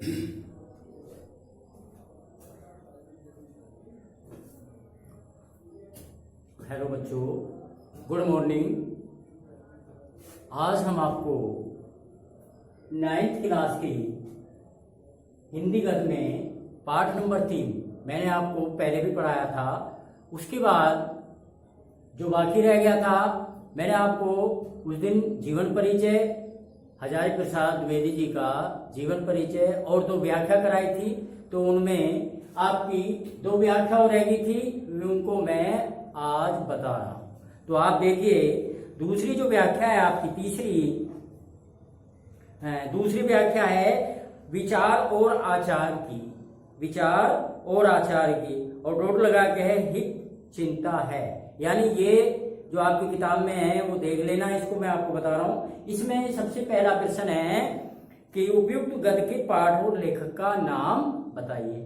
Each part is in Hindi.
हेलो बच्चों, गुड मॉर्निंग। आज हम आपको 9th क्लास की हिंदी गद्य में पाठ नंबर 3 मैंने आपको पहले भी पढ़ाया था। उसके बाद जो बाकी रह गया था, मैंने आपको उस दिन जीवन परिचय, हजारी प्रसाद द्विवेदी जी का जीवन परिचय और 2 व्याख्या कराई थी। तो उनमें आपकी 2 व्याख्या और रह गई थी, उनको मैं आज बता रहा हूं। तो आप देखिए, दूसरी जो व्याख्या है आपकी दूसरी व्याख्या है विचार और आचार की। विचार और आचार की, और डॉट लगा के है हित चिंता है। यानी ये जो आपकी किताब में है वो देख लेना, इसको मैं आपको बता रहा हूं। इसमें सबसे पहला प्रश्न है कि उपयुक्त गद्य के पाठ और लेखक का नाम बताइए।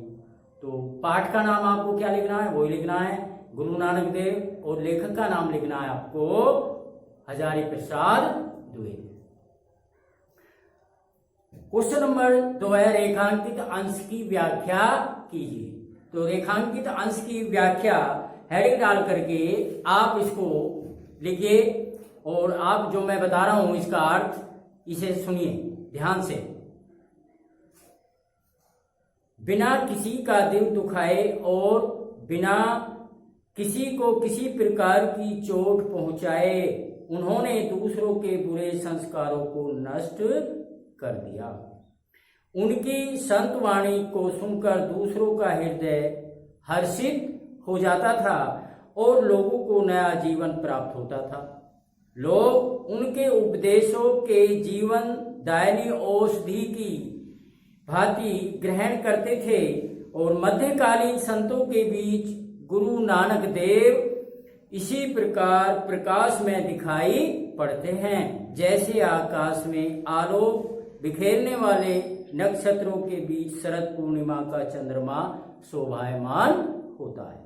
तो पाठ का नाम आपको क्या लिखना है, वही लिखना है गुरु नानक देव, और लेखक का नाम लिखना है आपको हजारी प्रसाद द्विवेदी। क्वेश्चन नंबर 2 है रेखांकित अंश की व्याख्या कीजिए। तो रेखांकित अंश की व्याख्या हेडिंग डाल करके आप इसको लिखिए, और आप जो मैं बता रहा हूं इसका अर्थ इसे सुनिए ध्यान से। बिना किसी का दिल दुखाए और बिना किसी को किसी प्रकार की चोट पहुंचाए उन्होंने दूसरों के बुरे संस्कारों को नष्ट कर दिया। उनकी संत वाणी को सुनकर दूसरों का हृदय हर्षित हो जाता था और लोगों को नया जीवन प्राप्त होता था। लोग उनके उपदेशों के जीवन दायनी औषधि की भांति ग्रहण करते थे, और मध्यकालीन संतों के बीच गुरु नानक देव इसी प्रकार प्रकाश में दिखाई पड़ते हैं, जैसे आकाश में आलोक बिखेरने वाले नक्षत्रों के बीच शरद पूर्णिमा का चंद्रमा शोभायमान होता है।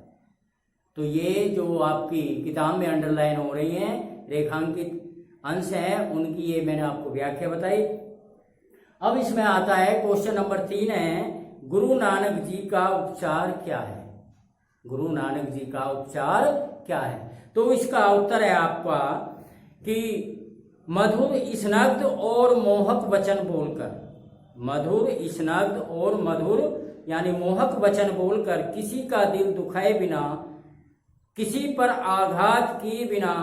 तो ये जो आपकी किताब में अंडरलाइन हो रही हैं रेखांकित अंश हैं, उनकी ये मैंने आपको व्याख्या बताई। अब इसमें आता है क्वेश्चन नंबर 3 है गुरु नानक जी का उपचार क्या है। गुरु नानक जी का उपचार क्या है? तो इसका उत्तर है आपका कि मधुर स्नग्ध और मोहक वचन बोलकर, मधुर स्नग्ध और मधुर यानी मोहक वचन बोलकर किसी का दिल दुखाए बिना, किसी पर आघात किए बिना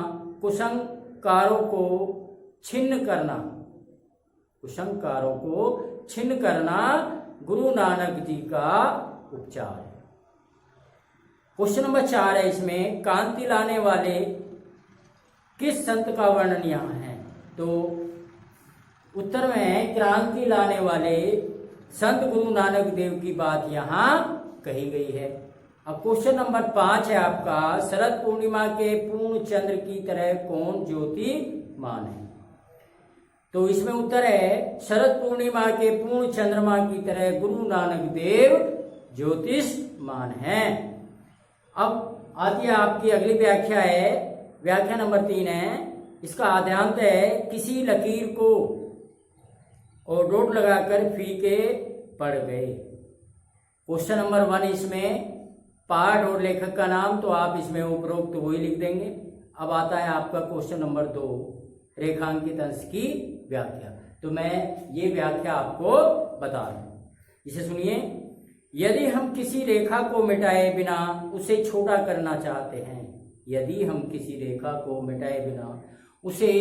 कुसंस्कारों को छिन्न करना, कुसंस्कारों को छिन्न करना गुरु नानक जी का उपचार है। क्वेश्चन नंबर 4 है इसमें कांति लाने वाले किस संत का वर्णन यहाँ है। तो उत्तर में है क्रांति लाने वाले संत गुरु नानक देव की बात यहाँ कही गई है। अब क्वेश्चन नंबर 5 है आपका शरद पूर्णिमा के पूर्ण चंद्र की तरह कौन ज्योतिमान है। तो इसमें उत्तर है शरद पूर्णिमा के पूर्ण चंद्रमा की तरह गुरु नानक देव ज्योतिषमान हैं। अब आती है आपकी अगली व्याख्या है, व्याख्या नंबर 3 है, इसका आद्यांत है किसी लकीर को और डॉट लगाकर फीके पड़ गए। क्वेश्चन नंबर 1 इसमें पाठ और लेखक का नाम, तो आप इसमें उपरोक्त वही लिख देंगे। अब आता है आपका क्वेश्चन नंबर 2 रेखांकित अंश की व्याख्या। तो मैं ये व्याख्या आपको बता रहा हूं, इसे सुनिए। यदि हम किसी रेखा को मिटाए बिना उसे छोटा करना चाहते हैं, यदि हम किसी रेखा को मिटाए बिना उसे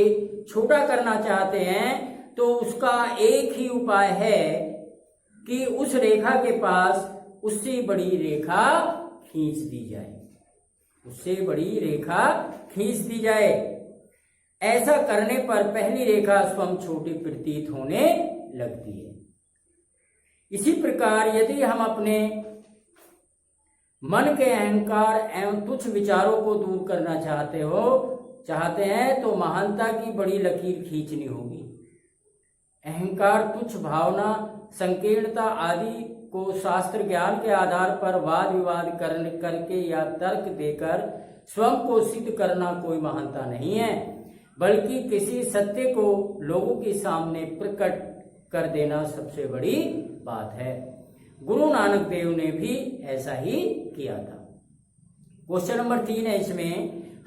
छोटा करना चाहते हैं, तो उसका एक ही उपाय है कि उस रेखा के पास उससे बड़ी रेखा खींच दी जाए, उससे बड़ी रेखा खींच दी जाए। ऐसा करने पर पहली रेखा स्वयं छोटी प्रतीत होने लगती है। इसी प्रकार यदि हम अपने मन के अहंकार एवं तुच्छ विचारों को दूर करना चाहते हैं तो महानता की बड़ी लकीर खींचनी होगी। अहंकार, तुच्छ भावना, संकीर्णता आदि को शास्त्र ज्ञान के आधार पर वाद विवाद करके या तर्क देकर स्वयं को सिद्ध करना कोई महानता नहीं है, बल्कि किसी सत्य को लोगों के सामने प्रकट कर देना सबसे बड़ी बात है। गुरु नानक देव ने भी ऐसा ही किया था। क्वेश्चन नंबर 3 है इसमें,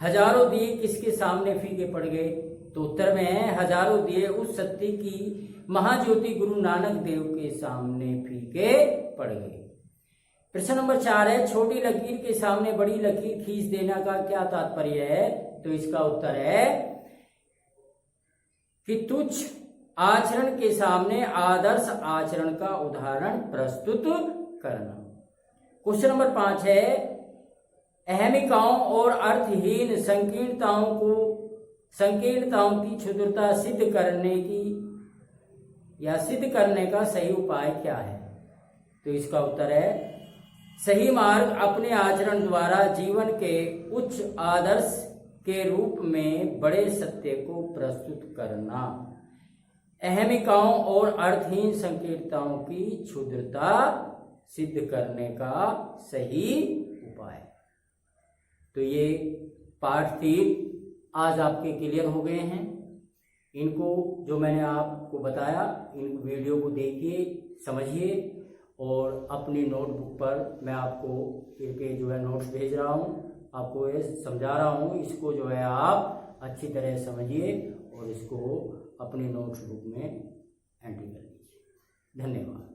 हजारों दिए किसके सामने फीके पड़ गए? तो उत्तर में है हजारों दिए उस सत्य की महाज्योति गुरु नानक देव के सामने फीके पड़ गए। प्रश्न नंबर 4 है, छोटी लकीर के सामने बड़ी लकीर खींच देना का क्या तात्पर्य है? तो इसका उत्तर है कि तुच्छ आचरण के सामने आदर्श आचरण का उदाहरण प्रस्तुत करना। क्वेश्चन नंबर 5 है, अहमिकाओं और अर्थहीन संकीर्णताओं की क्षुद्रता सिद्ध करने का सही उपाय क्या है? तो इसका उत्तर है सही मार्ग अपने आचरण द्वारा जीवन के उच्च आदर्श के रूप में बड़े सत्य को प्रस्तुत करना। अहमिकाओं और अर्थहीन संकीर्णताओं की क्षुद्रता सिद्ध करने का सही उपाय। तो ये पार्ट 3 आज आपके क्लियर हो गए हैं। इनको जो मैंने आपको बताया, इन वीडियो को देखिए, समझिए और अपनी नोटबुक पर मैं आपको इनके जो है नोट्स भेज रहा हूँ, आपको ये समझा रहा हूँ। इसको जो है आप अच्छी तरह समझिए और इसको अपनी नोट्स बुक में एंट्री कर लीजिए। धन्यवाद।